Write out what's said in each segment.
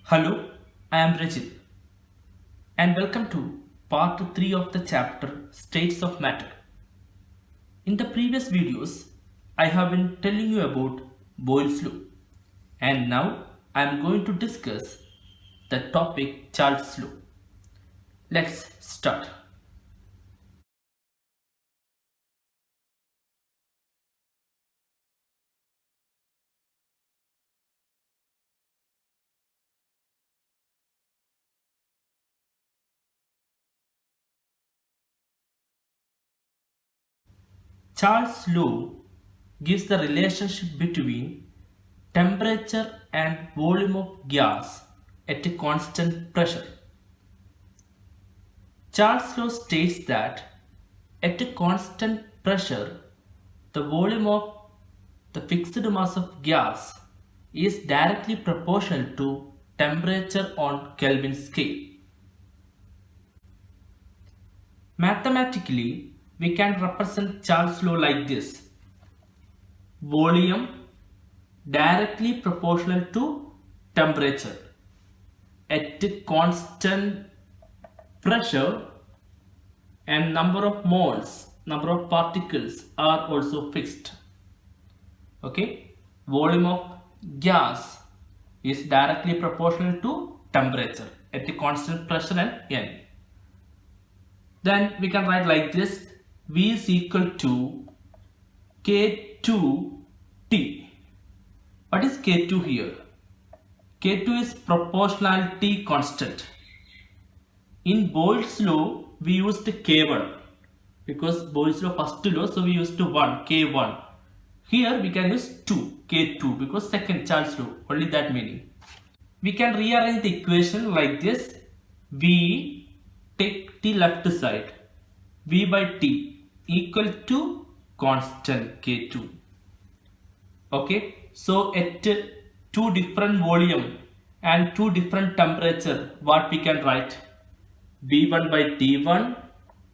Hello, I am Rajit and welcome to part 3 of the chapter States of Matter. In the previous videos, I have been telling you about Boyle's law and now I am going to discuss the topic Charles' law. Let's start. Charles' law gives the relationship between temperature and volume of gas at a constant pressure. Charles' law states that at a constant pressure, the volume of the fixed mass of gas is directly proportional to temperature on Kelvin scale. Mathematically, we can represent Charles' law like this. Volume directly proportional to temperature at a constant pressure, and number of moles, number of particles are also fixed. Okay, volume of gas is directly proportional to temperature at a constant pressure and n. Then we can write like this: V is equal to K2T. What is K2 here? K2 is proportionality constant. In Boyle's law, we used K1 because Boyle's law first law, so we used 1, K1. Here we can use 2, K2 because second Charles law, only that meaning. We can rearrange the equation like this. V, take T left side, V by T equal to constant K2. Okay, so at two different volume and two different temperature, what we can write? V1 by T1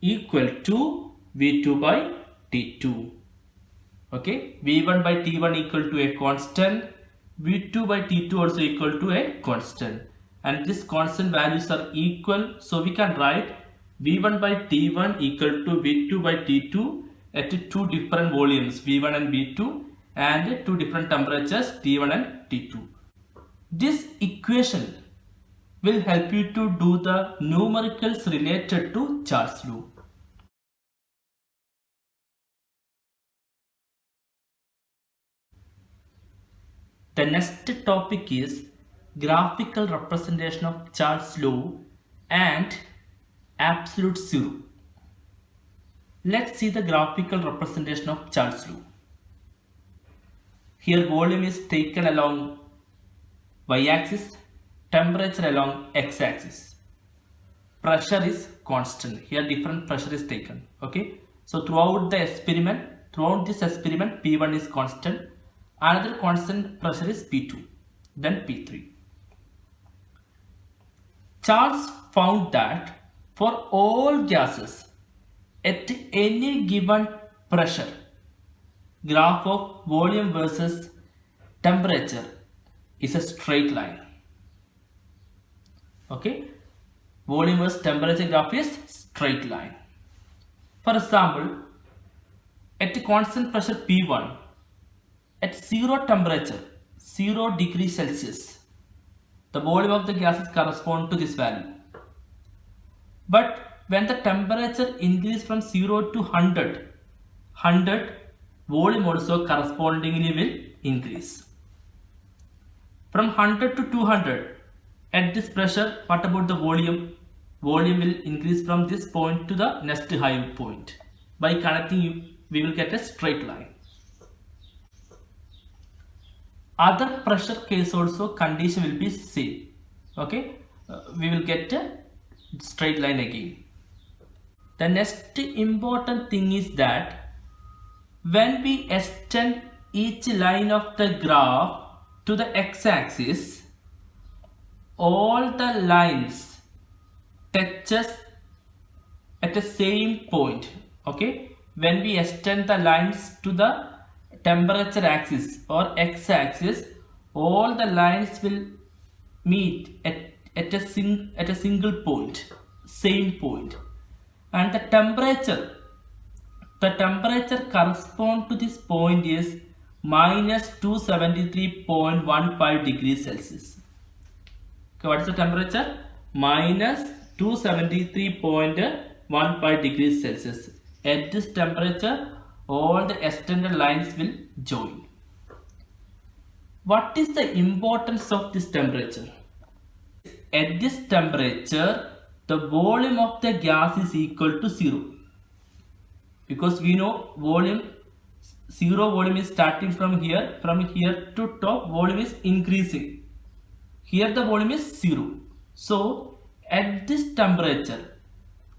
equal to V2 by T2. Okay, V1 by T1 equal to a constant, V2 by T2 also equal to a constant, and this constant values are equal, so we can write V1 by T1 equal to V2 by T2 at two different volumes V1 and V2 and two different temperatures T1 and T2. This equation will help you to do the numericals related to Charles law. The next topic is graphical representation of Charles law and absolute zero. Let's see the graphical representation of Charles law. Here volume is taken along y-axis, temperature along x-axis. Pressure is constant. Here different pressure is taken. Okay. So throughout this experiment, P1 is constant. Another constant pressure is P2, then P3. Charles found that for all gases at any given pressure, graph of volume versus temperature is a straight line. Okay, volume versus temperature graph is straight line. For example, at a constant pressure P1, at 0 temperature, 0 degrees Celsius, the volume of the gases correspond to this value. But when the temperature increases from 0 to 100, volume also correspondingly will increase. From 100 to 200, at this pressure, what about the volume? Volume will increase from this point to the next high point. By connecting, we will get a straight line. Other pressure case also condition will be same. Okay, we will get a straight line again. The next important thing is that when we extend each line of the graph to the x-axis, all the lines touches at the same point. Okay, when we extend the lines to the temperature axis or x-axis, all the lines will meet at a single point, same point, and the temperature correspond to this point is minus 273.15 degrees Celsius. Okay, what is the temperature? Minus 273.15 degrees Celsius. At this temperature, all the extended lines will join. What is the importance of this temperature? At this temperature, the volume of the gas is equal to 0. Because we know zero volume is starting from here to top, volume is increasing. Here the volume is 0. So at this temperature,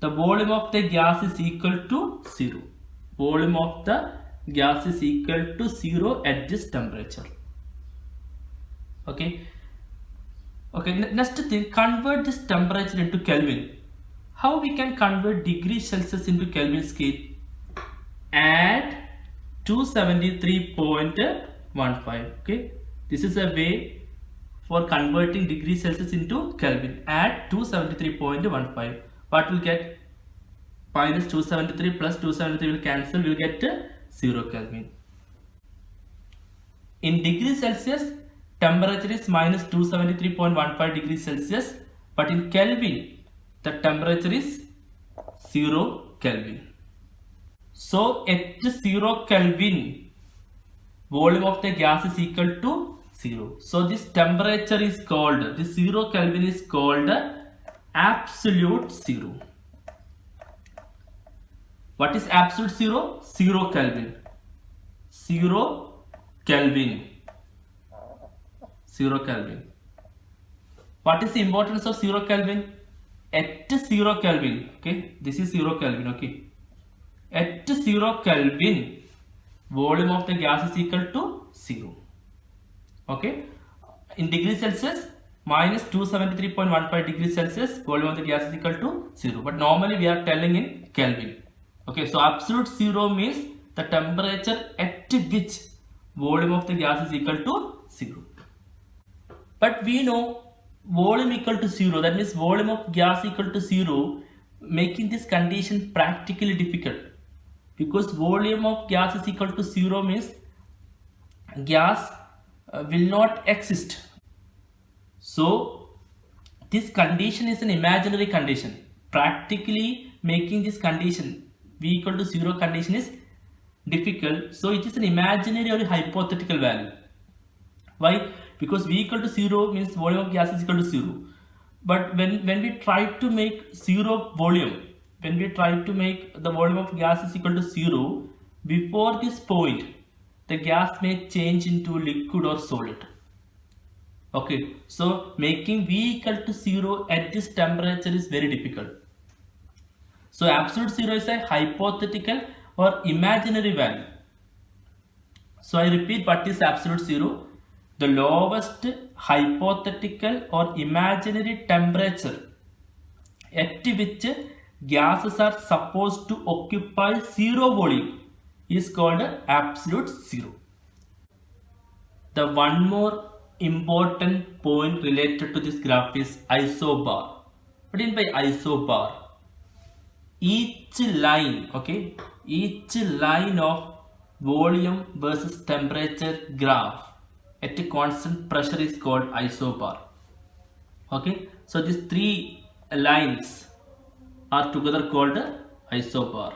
the volume of the gas is equal to 0. Volume of the gas is equal to 0 at this temperature. Okay. Next thing, convert this temperature into Kelvin. How we can convert degrees Celsius into Kelvin scale? Add 273.15. Okay, this is a way for converting degrees Celsius into Kelvin. Add 273.15. What will get? Minus 273 plus 273 will cancel. We'll get 0 Kelvin. In degrees Celsius, temperature is minus 273.15 degrees Celsius, but in Kelvin, the temperature is 0 Kelvin. So at 0 Kelvin, volume of the gas is equal to 0. So this temperature is called, this 0 Kelvin is called absolute zero. What is absolute zero? 0 Kelvin. 0 Kelvin. 0 Kelvin. What is the importance of 0 Kelvin? At 0 Kelvin, okay, this is 0 Kelvin, okay. At 0 Kelvin, volume of the gas is equal to 0. Okay. In degrees Celsius, minus 273.15 degrees Celsius, volume of the gas is equal to 0. But normally we are telling in Kelvin. Okay. So absolute zero means the temperature at which volume of the gas is equal to 0. But we know volume equal to 0, that means volume of gas equal to 0, making this condition practically difficult. Because volume of gas is equal to 0 means gas will not exist. So this condition is an imaginary condition. Practically making this condition V equal to 0 condition is difficult. So it is an imaginary or hypothetical value. Why? Because V equal to 0 means volume of gas is equal to 0. But when we try to make 0 volume, when we try to make the volume of gas is equal to 0, before this point, the gas may change into liquid or solid. Okay, so making V equal to 0 at this temperature is very difficult. So absolute 0 is a hypothetical or imaginary value. So I repeat, what is absolute 0? The lowest hypothetical or imaginary temperature at which gases are supposed to occupy 0 volume is called absolute 0. The one more important point related to this graph is isobar. What do you mean by isobar? Each line, okay, each line of volume versus temperature graph at a constant pressure is called isobar. Okay, so these three lines are together called isobar.